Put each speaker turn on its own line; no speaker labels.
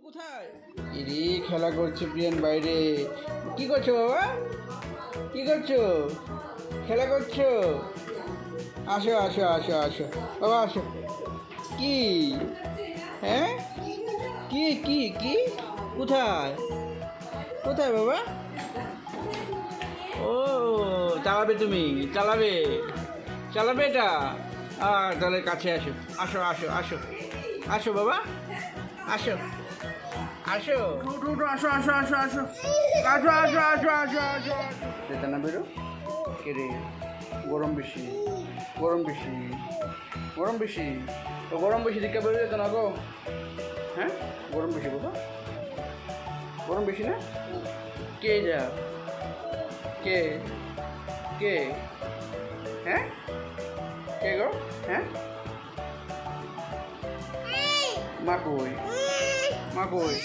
কোথায়? ইরে খেলা করছে প্রিয়ান বাইরে। কি করছো বাবা? কি করছো? খেলা করছো? আসো আসো আসো আসো বাবা আসো। কি? হ্যাঁ? কি কি কি? কোথায়? কোথায় বাবা? ও চালাবে তুমি? চালাবে? চালাবে এটা? তাহলে কাছে আসো আসো আসো আসো আসো বাবা আসো আসো উঠো উঠো আসো আসো আসো আসো আসো আসো আসো আসো আসো যেতে না বেরো কে রে? গরম বেশি, গরম বেশি, গরম বেশি, তো গরম বেশি দিকে বেরো যেত না গো। হ্যাঁ গরম বেশি বাবা, গরম বেশি না? কে যা? কে? কে? হ্যাঁ কে গো? হ্যাঁ মা কই? মা কই?